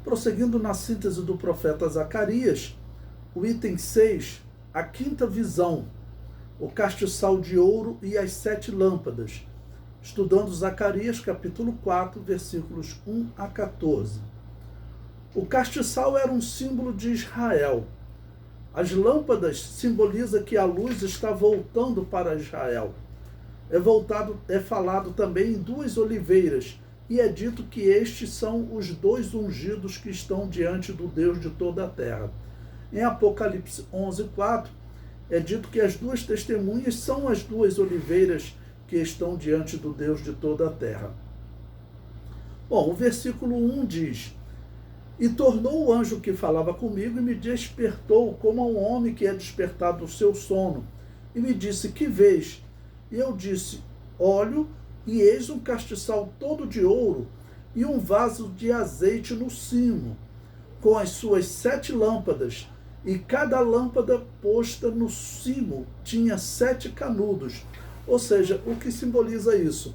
Prosseguindo na síntese do profeta Zacarias, o item 6, a quinta visão, o castiçal de ouro e as 7 lâmpadas. Estudando Zacarias, capítulo 4, versículos 1 a 14. O castiçal era um símbolo de Israel. As lâmpadas simbolizam que a luz está voltando para Israel. É falado também em 2 oliveiras, e é dito que estes são os 2 ungidos que estão diante do Deus de toda a terra. Em Apocalipse 11:4, é dito que as 2 testemunhas são as 2 oliveiras que estão diante do Deus de toda a terra. Bom, o versículo 1 diz: E tornou o anjo que falava comigo e me despertou como a um homem que é despertado do seu sono. E me disse, que vês? E eu disse, olho, e eis um castiçal todo de ouro e um vaso de azeite no cimo, com as suas 7 lâmpadas, e cada lâmpada posta no cimo tinha 7 canudos. Ou seja, o que simboliza isso?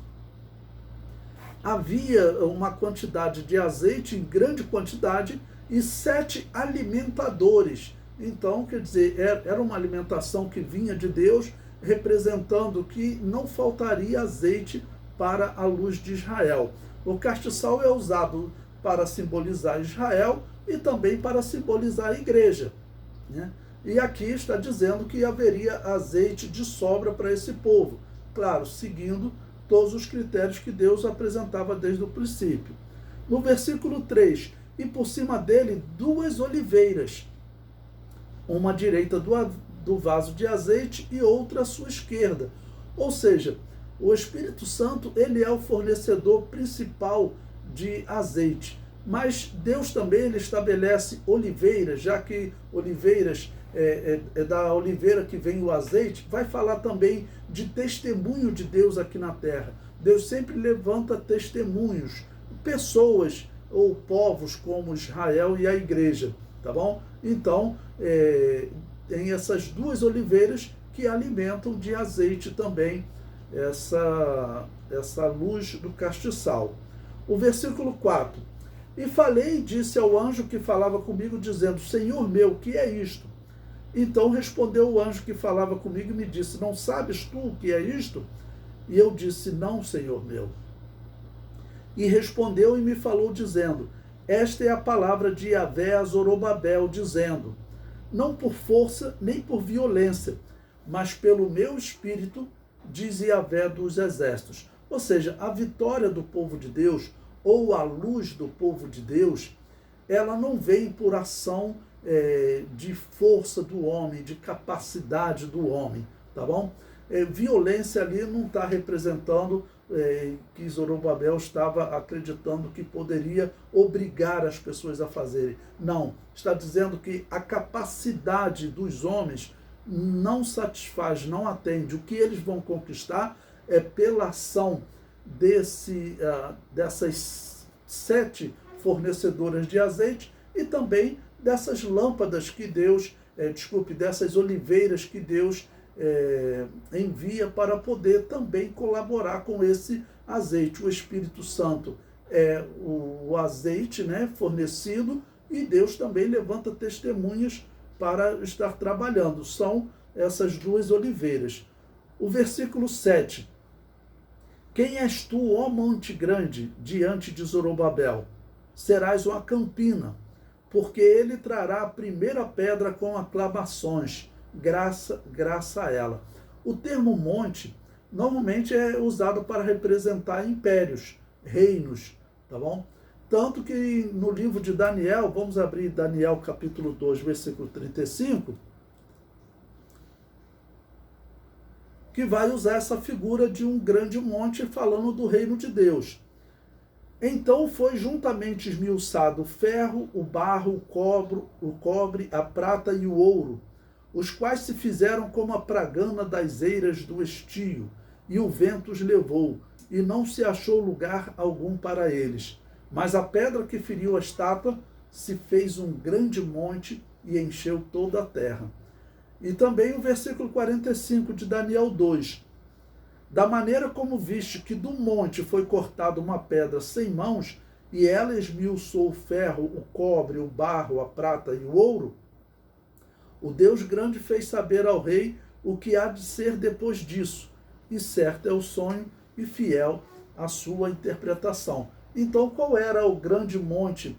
Havia uma quantidade de azeite em grande quantidade e 7 alimentadores. Então, quer dizer, era uma alimentação que vinha de Deus, representando que não faltaria azeite para a luz de Israel. O castiçal é usado para simbolizar Israel e também para simbolizar a igreja, né? E aqui está dizendo que haveria azeite de sobra para esse povo. Claro, seguindo todos os critérios que Deus apresentava desde o princípio. No versículo 3, e por cima dele 2 oliveiras, uma à direita do vaso de azeite e outra à sua esquerda. Ou seja, o Espírito Santo, ele é o fornecedor principal de azeite. Mas Deus também ele estabelece oliveiras, já que oliveiras é da oliveira que vem o azeite, vai falar também de testemunho de Deus aqui na terra. Deus sempre levanta testemunhos, pessoas ou povos como Israel e a igreja, tá bom? Então, tem essas 2 oliveiras que alimentam de azeite também essa luz do castiçal. O versículo 4. E falei e disse ao anjo que falava comigo, dizendo, Senhor meu, que é isto? Então respondeu o anjo que falava comigo e me disse, não sabes tu o que é isto? E eu disse, não, Senhor meu. E respondeu e me falou, dizendo, esta é a palavra de Yahvé a Zorobabel, dizendo, não por força nem por violência, mas pelo meu espírito, diz Yahvé dos exércitos. Ou seja, a vitória do povo de Deus, ou a luz do povo de Deus, ela não vem por ação de força do homem, de capacidade do homem, tá bom? Violência ali não está representando que Zorobabel estava acreditando que poderia obrigar as pessoas a fazerem. Não, está dizendo que a capacidade dos homens não satisfaz, não atende. O que eles vão conquistar é pela ação dessas 7 fornecedoras de azeite e também dessas lâmpadas que Deus, dessas oliveiras que Deus envia para poder também colaborar com esse azeite. O Espírito Santo é o azeite, né, fornecido, e Deus também levanta testemunhas para estar trabalhando. São essas 2 oliveiras. O versículo 7. Quem és tu, ó monte grande, diante de Zorobabel? Serás uma campina, porque ele trará a primeira pedra com aclamações, graça a ela. O termo monte normalmente é usado para representar impérios, reinos, tá bom? Tanto que no livro de Daniel, vamos abrir Daniel capítulo 2, versículo 35, que vai usar essa figura de um grande monte falando do reino de Deus. Então foi juntamente esmiuçado o ferro, o barro, o cobre, a prata e o ouro, os quais se fizeram como a pragana das eiras do estio, e o vento os levou, e não se achou lugar algum para eles. Mas a pedra que feriu a estátua se fez um grande monte e encheu toda a terra. E também o versículo 45 de Daniel 2. Da maneira como viste que do monte foi cortada uma pedra sem mãos, e ela esmiuçou o ferro, o cobre, o barro, a prata e o ouro, o Deus grande fez saber ao rei o que há de ser depois disso, e certo é o sonho e fiel a sua interpretação. Então, qual era o grande monte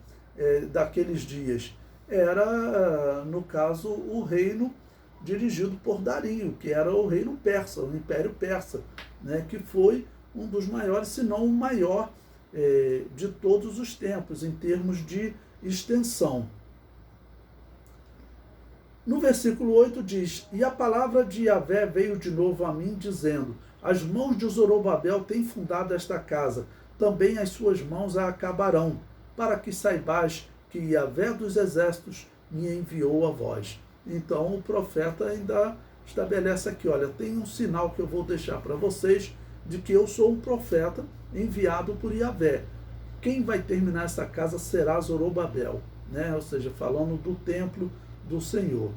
daqueles dias? Era, no caso, o reino dirigido por Dario, que era o reino persa, o Império Persa, né, que foi um dos maiores, se não o maior de todos os tempos, em termos de extensão. No versículo 8 diz, e a palavra de Yahvé veio de novo a mim, dizendo, as mãos de Zorobabel têm fundado esta casa, também as suas mãos a acabarão, para que saibais que Yahvé dos exércitos me enviou a vós. Então o profeta ainda estabelece aqui, olha, tem um sinal que eu vou deixar para vocês, de que eu sou um profeta enviado por Yahvé. Quem vai terminar essa casa será Zorobabel, né? Ou seja, falando do templo do Senhor.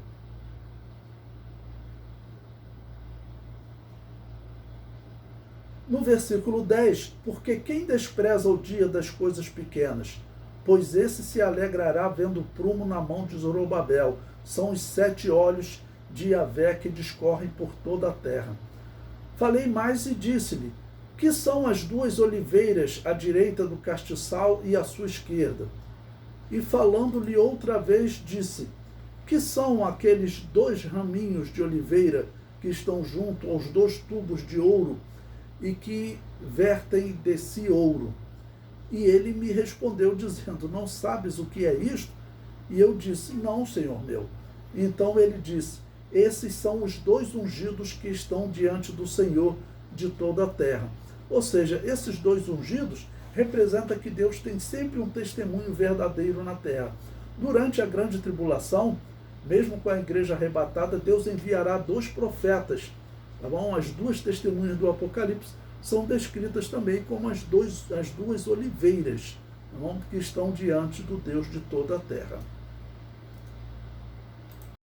No versículo 10, porque quem despreza o dia das coisas pequenas? Pois esse se alegrará vendo o prumo na mão de Zorobabel. São os 7 olhos de Yahvé que discorrem por toda a terra. Falei mais e disse-lhe, que são as 2 oliveiras à direita do castiçal e à sua esquerda? E falando-lhe outra vez, disse, que são aqueles 2 raminhos de oliveira que estão junto aos 2 tubos de ouro e que vertem de si ouro? E ele me respondeu dizendo, não sabes o que é isto? E eu disse, não, Senhor meu. Então ele disse, esses são os 2 ungidos que estão diante do Senhor de toda a terra. Ou seja, esses 2 ungidos representam que Deus tem sempre um testemunho verdadeiro na terra. Durante a grande tribulação, mesmo com a igreja arrebatada, Deus enviará 2 profetas, tá bom? As 2 testemunhas do Apocalipse são descritas também como as 2 oliveiras, tá bom? Que estão diante do Deus de toda a terra.